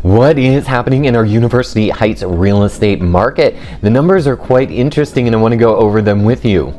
What is happening in our University Heights real estate market? The numbers are quite interesting and I want to go over them with you.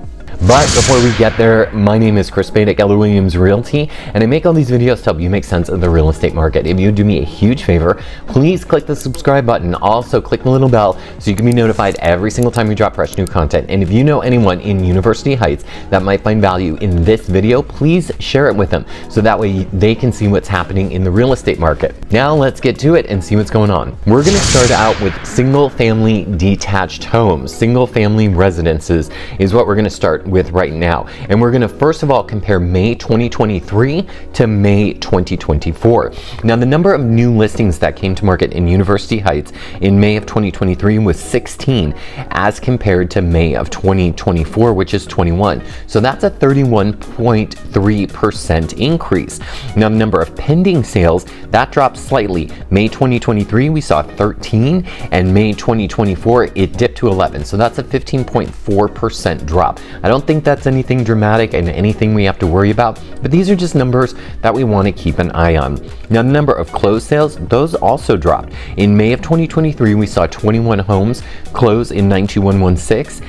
But before we get there, my name is Spade at Keller Realty, and I make all these videos to help you make sense of the real estate market. If you do me a huge favor, please click the subscribe button. Also, click the little bell so you can be notified every single time we drop fresh new content. And if you know anyone in University Heights that might find value in this video, please share it with them so that way they can see what's happening in the real estate market. Now let's get to it and see what's going on. We're going to start out with single-family detached homes. Single-family residences is what we're going to start with right now. And we're going to first of all compare May 2023 to May 2024. Now the number of new listings that came to market in University Heights in May of 2023 was 16 as compared to May of 2024, which is 21. So that's a 31.3% increase. Now the number of pending sales, that dropped slightly. May 2023 we saw 13 and May 2024 it dipped to 11. So that's a 15.4% drop. I don't think that's anything dramatic and anything we have to worry about, but these are just numbers that we want to keep an eye on. Now the number of closed sales, those also dropped. In May of 2023 we saw 21 homes close in 92116,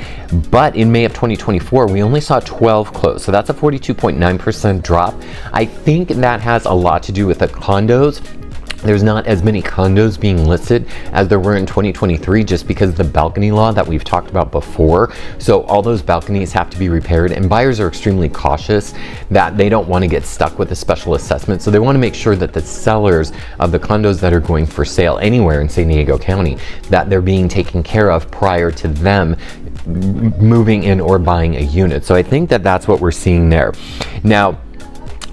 but in May of 2024 we only saw 12 close, so that's a 42.9% drop. I think that has a lot to do with the condos. There's not as many condos being listed as there were in 2023 just because of the balcony law that we've talked about before. So all those balconies have to be repaired and buyers are extremely cautious that they don't want to get stuck with a special assessment. So they want to make sure that the sellers of the condos that are going for sale anywhere in San Diego County, that they're being taken care of prior to them moving in or buying a unit. So I think that that's what we're seeing there. Now,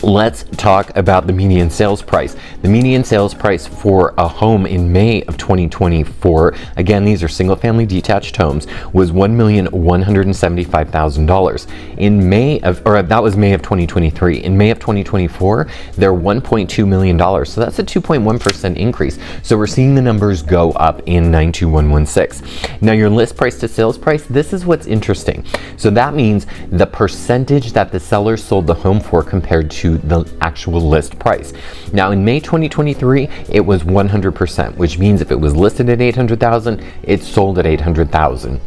let's talk about the median sales price. The median sales price for a home in May of 2024, again, these are single-family detached homes, was $1,175,000. In May of, or that was May of 2023. In May of 2024, they're $1.2 million. So that's a 2.1% increase. So we're seeing the numbers go up in 92116. Now your list price to sales price, this is what's interesting. So that means the percentage that the seller sold the home for compared to the actual list price. Now in May 2023 it was 100%, which means if it was listed at 800,000, it sold at 800,000,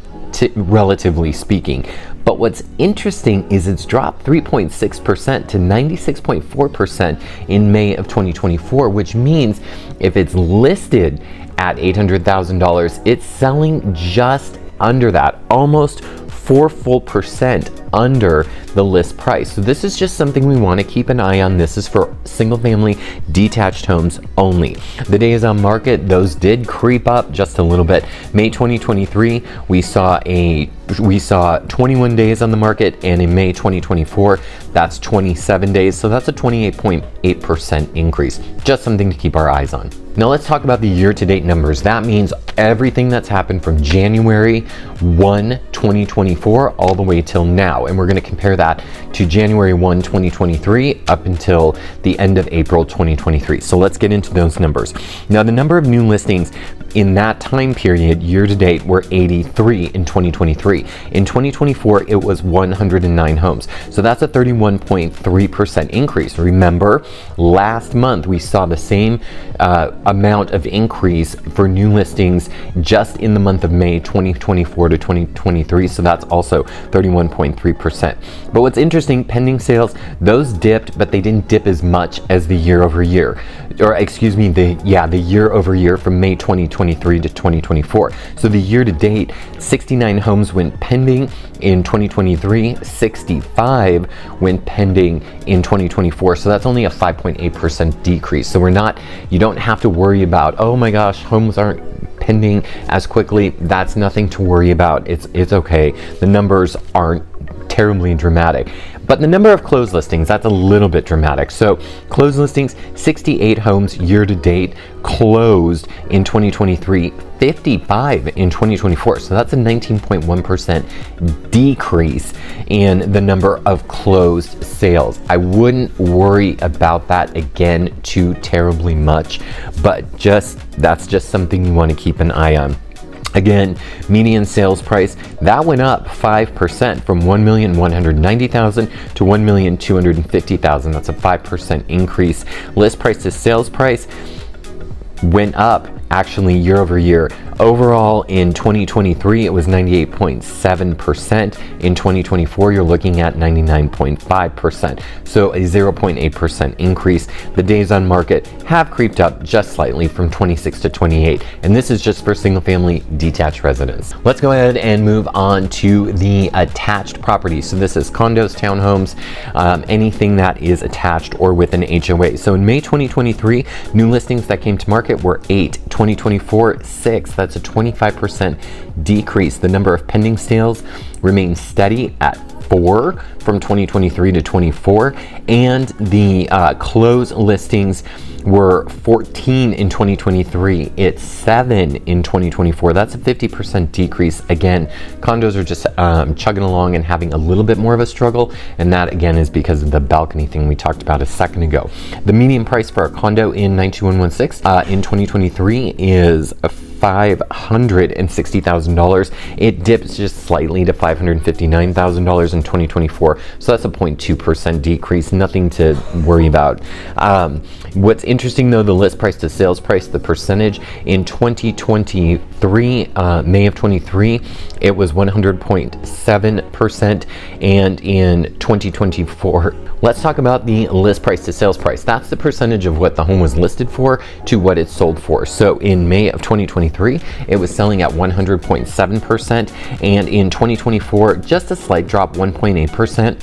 relatively speaking. But what's interesting is it's dropped 3.6% to 96.4% in May of 2024, which means if it's listed at $800,000, it's selling just under that, almost 4 full percent under the list price. So this is just something we want to keep an eye on. This is for single family detached homes only. The days on market, those did creep up just a little bit. May 2023, we saw 21 days on the market, and in May 2024, that's 27 days. So that's a 28.8% increase. Just something to keep our eyes on. Now let's talk about the year-to-date numbers. That means everything that's happened from January 1, 2024 all the way till now. And we're going to compare that to January 1, 2023 up until the end of April 2023. So let's get into those numbers. Now the number of new listings in that time period year to date were 83 in 2023. In 2024, it was 109 homes. So that's a 31.3% increase. Remember, last month we saw the same amount of increase for new listings just in the month of May 2024 to 2023. So that's also 31.3%. But what's interesting, pending sales, those dipped, but they didn't dip as much as the year over year. Or excuse me, the year over year from May 2023 to 2024. So the year to date, 69 homes went pending in 2023, 65 went pending in 2024. So that's only a 5.8% decrease. So you don't have to worry about, oh my gosh, homes aren't pending as quickly. That's nothing to worry about. It's okay. The numbers aren't terribly dramatic. But the number of closed listings, that's a little bit dramatic. So closed listings, 68 homes year to date closed in 2023, 55 in 2024. So that's a 19.1% decrease in the number of closed sales. I wouldn't worry about that again too terribly much, but that's just something you want to keep an eye on. Again, median sales price, that went up 5% from $1,190,000 to $1,250,000. That's a 5% increase. List price to sales price, went up actually year over year. Overall in 2023 it was 98.7%. In 2024 you're looking at 99.5%. So a 0.8% increase. The days on market have creeped up just slightly from 26 to 28. And this is just for single family detached residents. Let's go ahead and move on to the attached properties. So this is condos, townhomes, anything that is attached or with an HOA. So in May 2023, new listings that came to market were 8. 2024, 6. That's a 25% decrease. The number of pending sales remains steady at 4 from 2023 to 24, and the closed listings were 14 in 2023. It's 7 in 2024. That's a 50% decrease. Again, condos are just chugging along and having a little bit more of a struggle, and that again is because of the balcony thing we talked about a second ago. The median price for a condo in 92116 in 2023 is $560,000. It dips just slightly to $559,000 in 2024. So that's a 0.2% decrease, nothing to worry about. What's interesting though, the list price to sales price, the percentage in 2023, May of 23, it was 100.7%, and in 2024, let's talk about the list price to sales price. That's the percentage of what the home was listed for to what it sold for. So in May of 2023, it was selling at 100.7%, and in 2024, just a slight drop, 1.8%,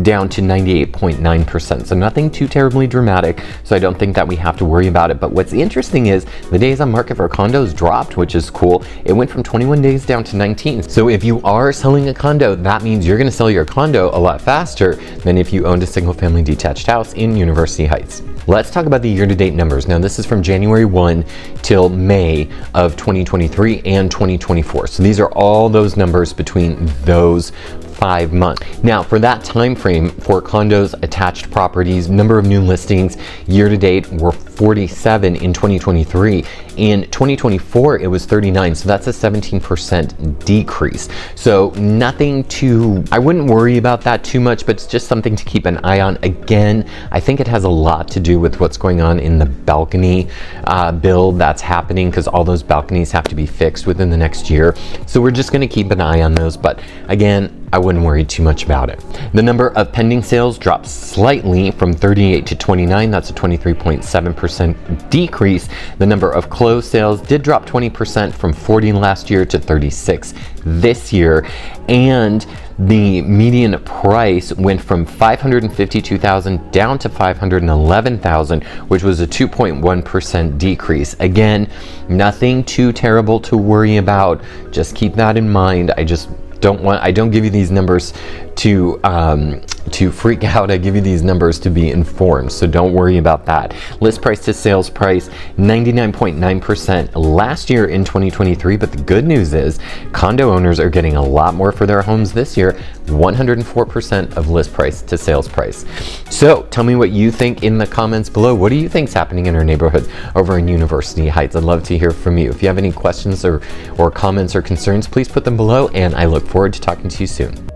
down to 98.9%. So nothing too terribly dramatic, so I don't think that we have to worry about it. But what's interesting is the days on market for condos dropped, which is cool. It went from 21 days down to 19. So if you are selling a condo, that means you're going to sell your condo a lot faster than if you owned a single family detached house in University Heights. Let's talk about the year-to-date numbers. Now this is from January 1 till May of 2023 and 2024. So these are all those numbers between those 5 months. Now for that time frame for condos, attached properties, number of new listings year to date were 47 in 2023. In 2024 it was 39, so that's a 17% decrease. So nothing to, I wouldn't worry about that too much, but it's just something to keep an eye on. Again, I think it has a lot to do with what's going on in the balcony bill that's happening, because all those balconies have to be fixed within the next year. So we're just going to keep an eye on those, but again, I wouldn't worry too much about it. The number of pending sales dropped slightly from 38 to 29. That's a 23.7% decrease. The number of closed sales did drop 20% from 40 last year to 36 this year. And the median price went from $552,000 down to $511,000, which was a 2.1% decrease. Again, nothing too terrible to worry about. Just keep that in mind. I don't give you these numbers to freak out. I give you these numbers to be informed, so don't worry about that. List price to sales price, 99.9% last year in 2023, but the good news is condo owners are getting a lot more for their homes this year, 104% of list price to sales price. So tell me what you think in the comments below. What do you think is happening in our neighborhood over in University Heights? I'd love to hear from you. If you have any questions or comments or concerns, please put them below, and I look forward to talking to you soon.